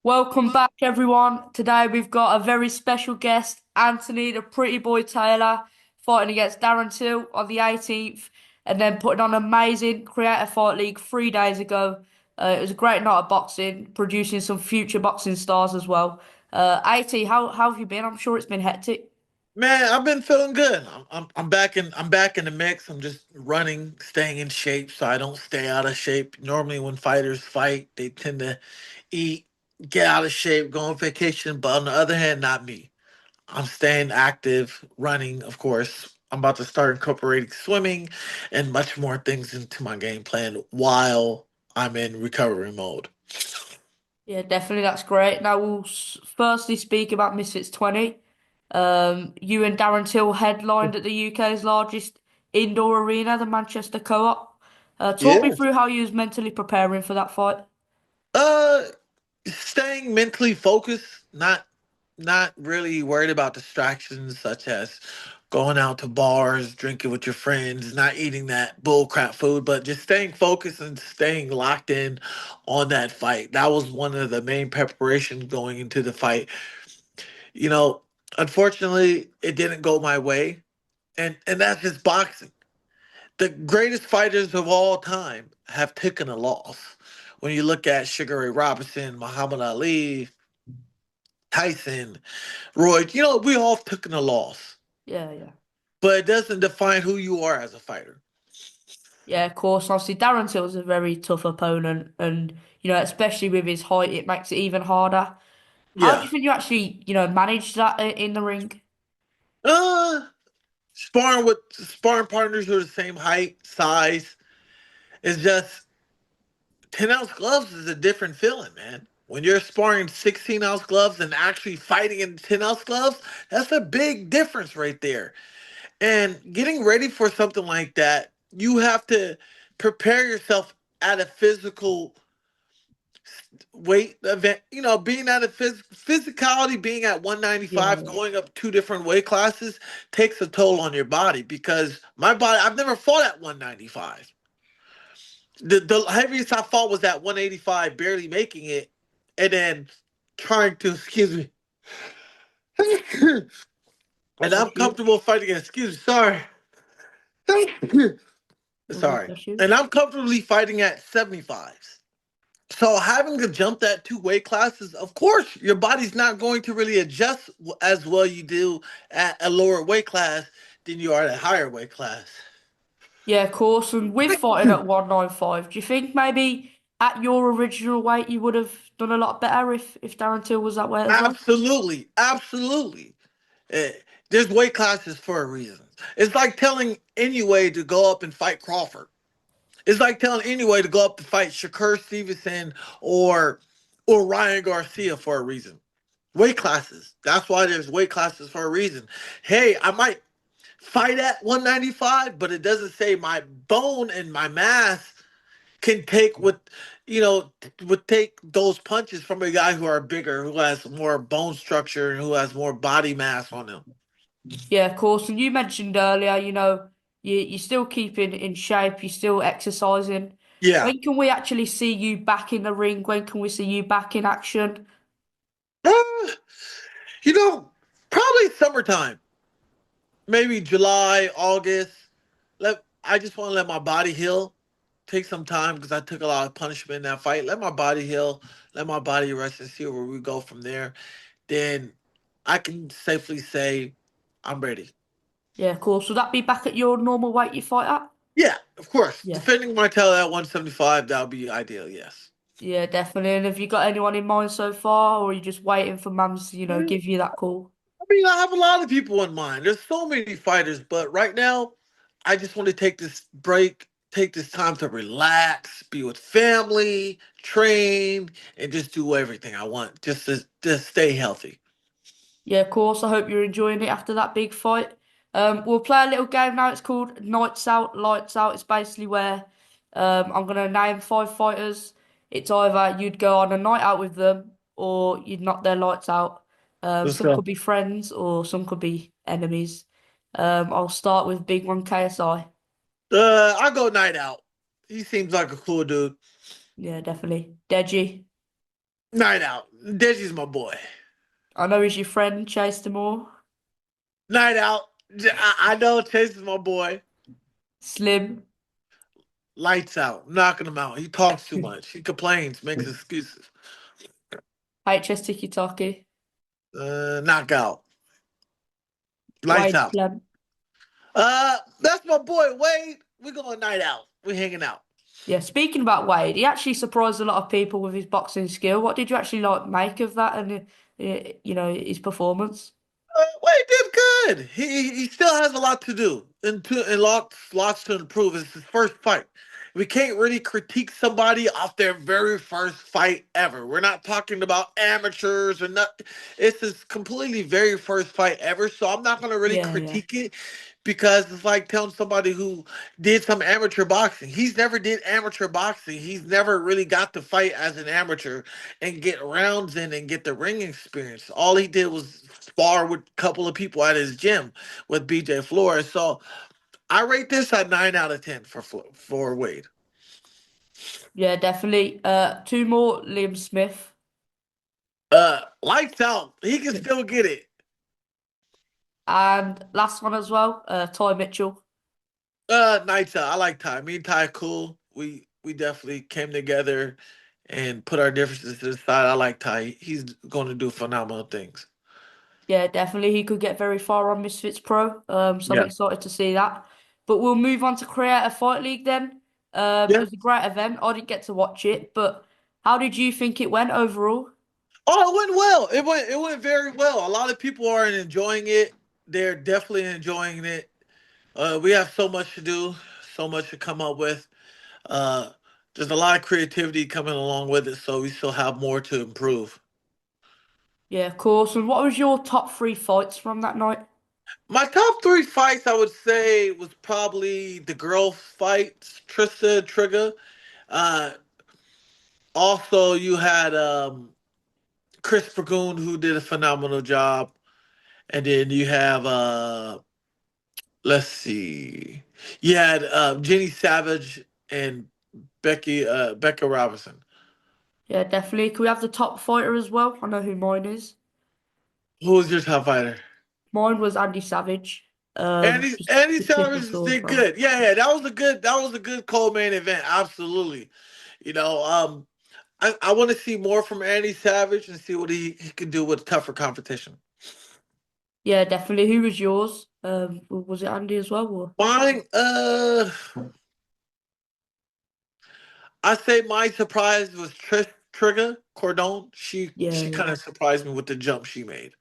Welcome back, everyone. Today we've got a very special guest, Anthony, the Pretty Boy Taylor, fighting against Darren Till on the 18th, and then putting on an amazing Creator Fight League 3 days ago. It was a great night of boxing, producing some future boxing stars as well. AT, how have you been? I'm sure it's been hectic. Man, I've been feeling good. I'm back in the mix. I'm just running, staying in shape so I don't stay out of shape. Normally when fighters fight, they tend to eat, get out of shape, go on vacation, but on the other hand, not me. I'm staying active, running, of course. I'm about to start incorporating swimming and much more things into my game plan while I'm in recovery mode. Yeah, definitely, that's great. Now we'll firstly speak about Misfits 20. You and Darren Till headlined at the UK's largest indoor arena, the Manchester Co-op. Talk me Yeah. through how you was mentally preparing for that fight. Uh Staying mentally focused, not really worried about distractions such as going out to bars, drinking with your friends, not eating that bullcrap food, but just staying focused and staying locked in on that fight. That was one of the main preparations going into the fight. You know, unfortunately, it didn't go my way, and that's just boxing. The greatest fighters of all time have taken a loss. When you look at Sugar Ray Robinson, Muhammad Ali, Tyson, Roy, we all taken a loss, Yeah, yeah. but it doesn't define who you are as a fighter. Yeah, of course. Obviously, Darren Till's a very tough opponent, and especially with his height, it makes it even harder. How do Yeah. you think you actually, managed that in the ring? Uh, Sparring with sparring partners who are the same height, size, is just 10-ounce gloves is a different feeling, man. When you're sparring 16-ounce gloves and actually fighting in 10-ounce gloves, that's a big difference right there. And getting ready for something like that, you have to prepare yourself at a physical weight event. Being at a physicality, being at Yeah, 195, yeah. going up two different weight classes takes a toll on your body because my body, I've never fought at 195. The heaviest I fought was at 185, barely making it, and then trying to, excuse me, and I'm Bless you. comfortable fighting, excuse me, sorry. Sorry. Bless you. And I'm comfortably fighting at 75s. So having to jump that two weight classes, of course, your body's not going to really adjust as well you do at a lower weight class than you are at a higher weight class. Yeah, of course. And with fighting at 195, do you think maybe at your original weight you would have done a lot better if Darren Till was that weight as well? Absolutely, absolutely. Eh, there's weight classes for a reason. It's like telling Anyway to go up and fight Crawford. It's like telling Anyway to go up to fight Shakur Stevenson or Ryan Garcia for a reason. Weight classes. That's why there's weight classes for a reason. Hey, I might fight at 195, but it doesn't say my bone and my mass can take would take those punches from a guy who are bigger, who has more bone structure and who has more body mass on him. Yeah, of course. And you mentioned earlier, you're still keeping in shape, you're still exercising. Yeah. When can we actually see you back in the ring? When can we see you back in action? Uh, you know, Probably summertime. Maybe July, August. I just want to let my body heal. Take some time because I took a lot of punishment in that fight. Let my body heal. Let my body rest and see where we go from there. Then I can safely say I'm ready. Yeah, of course. Will that be back at your normal weight you fight at? Yeah, of course. Yeah. Defending my title at 175, that would be ideal, yes. Yeah, definitely. And have you got anyone in mind so far, or are you just waiting for Mams to, I give you that call? mean, I have a lot of people in mind. There's so many fighters, but right now, I just want to take this break, take this time to relax, be with family, train, and just do everything I want just stay healthy. Yeah, of course. I hope you're enjoying it after that big fight. We'll play a little game now. It's called Nights Out, Lights Out. It's basically where I'm gonna name five fighters. It's either you'd go on a night out with them or you'd knock their lights out. Let's Some could go. be friends or some could be enemies. I'll start with Big One KSI. I'll go night out. He seems like a cool dude. Yeah, definitely. Deji. Night out. Deji's my boy. I know he's your friend, Chase Demore. Night out. I know Chase is my boy. Slim. Lights out. Knocking him out. He talks too much. He complains, makes excuses. HS Tiki Taki. Knockout. Lights Wade out. Clem. That's my boy Wade. We going night out. We hanging out. Yeah, speaking about Wade, he actually surprised a lot of people with his boxing skill. What did you actually like make of that and his performance? Wade did good. He still has a lot to do and lots to improve. It's his first fight. We can't really critique somebody off their very first fight ever. We're not talking about amateurs or not. It's his completely very first fight ever. So I'm not gonna really Yeah, yeah. critique it because it's like telling somebody who did some amateur boxing. He's never did amateur boxing. He's never really got to fight as an amateur and get rounds in and get the ring experience. All he did was spar with a couple of people at his gym with BJ Flores. So I rate this at 9 out of 10 for Wade. Yeah, definitely. Two more, Liam Smith. Lights out. He can still get it. And last one as well, Ty Mitchell. Nights out. I like Ty. Me and Ty are cool. We definitely came together and put our differences to the side. I like Ty. He's going to do phenomenal things. Yeah, definitely. He could get very far on Misfits Pro. So I'm Yeah. excited to see that. But we'll move on to Create a Fight League then. It Yeah. was a great event. I didn't get to watch it, but how did you think it went overall? Oh, it went well. It went very well. A lot of people are enjoying it. They're definitely enjoying it. We have so much to do, so much to come up with. Uh, there's a lot of creativity coming along with it, so we still have more to improve. Yeah, of course. And what was your top three fights from that night? My top three fights, I would say, was probably the girl fights, Trista Trigger. Uh, Also, you had Chris Dragoon, who did a phenomenal job, and then you have let's see, you had Jenny Savage and Becca Robinson. Yeah, definitely. Can we have the top fighter as well? I know who mine is. Who was your top fighter? Mine was Andy Savage. Andy The tip I Savage saw did from. good. Yeah, yeah, that was a good co-main event. Absolutely. You know, I want to see more from Andy Savage and see what he can do with tougher competition. Yeah, definitely. Who was yours? Was it Andy as well? Or? Mine, I say my surprise was Trigger Cordone. Yeah, She yeah. kind of surprised me with the jump she made.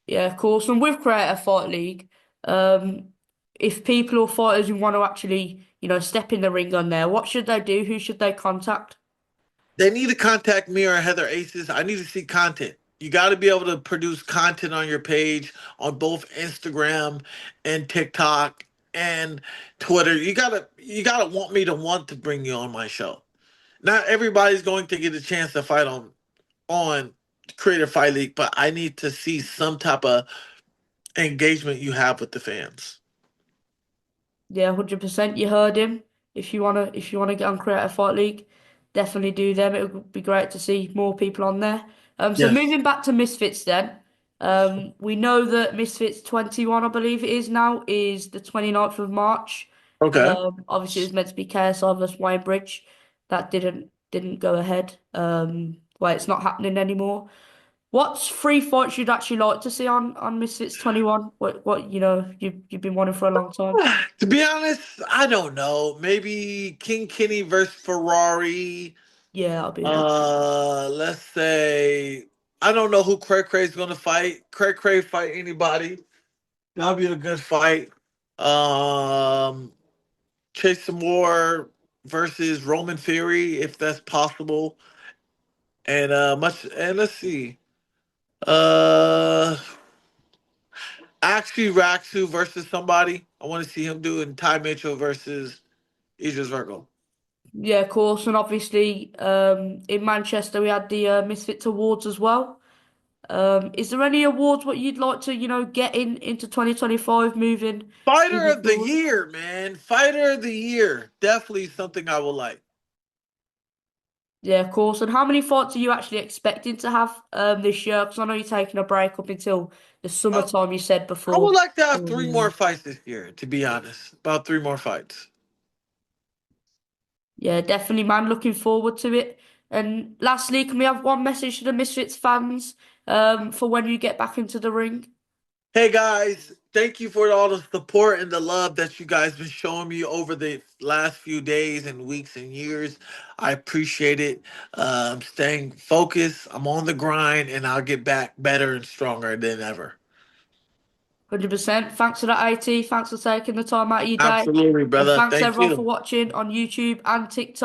Yeah, of course. And with Create a Fight League, um, if people or fighters who want to actually, step in the ring on there, what should they do? Who should they contact? They need to contact me or Heather Aces. I need to see content. You got to be able to produce content on your page on both Instagram and TikTok and Twitter. You gotta want to bring you on my show. Not everybody's going to get a chance to fight on Creator Fight League, but I need to see some type of engagement you have with the fans. Yeah, 100%. You heard him. If you wanna get on Create a Fight League, definitely do them. It would be great to see more people on there. So Yes. moving back to Misfits then. We know that Misfits 21, I believe it is now, is the 29th of March. Okay. Obviously it was meant to be KSI versus Wayne Bridge. That didn't go ahead. Well, it's not happening anymore. What's three fights you'd actually like to see on Misfits 21? What you've been wanting for a long time? To be honest, I don't know. Maybe King Kenny versus Ferrari. Yeah, that'll be a good. Let's say I don't know who Craig Cray's gonna fight. Craig Cray fight anybody. That'll be a good fight. Um, Chase Moore versus Roman Theory, if that's possible. And let's see. Uh, actually, Raxu versus somebody. I want to see him do and Ty Mitchell versus Idris Virgo. Yeah, of course, and obviously, in Manchester we had the Misfits Awards as well. Is there any awards what you'd like to, get into 2025 Fighter moving of the forward? year, man. Fighter of the year. Definitely something I would like. Yeah, of course. And how many fights are you actually expecting to have this year? Because I know you're taking a break up until the Uh, summertime, you said I would before. like to have three more Um, fights this year, to be honest. About three more fights. yeah, definitely, man. Looking forward to it. And lastly, can we have one message to the Misfits fans for when you get back into the ring? Hey guys, thank you for all the support and the love that you guys been showing me over the last few days and weeks and years. I appreciate it. I'm staying focused. I'm on the grind, and I'll get back better and stronger than ever. 100%. Thanks for that, AT. Thanks for taking the time out of your day. Absolutely, And brother. thanks Thank everyone for you. watching on YouTube and TikTok.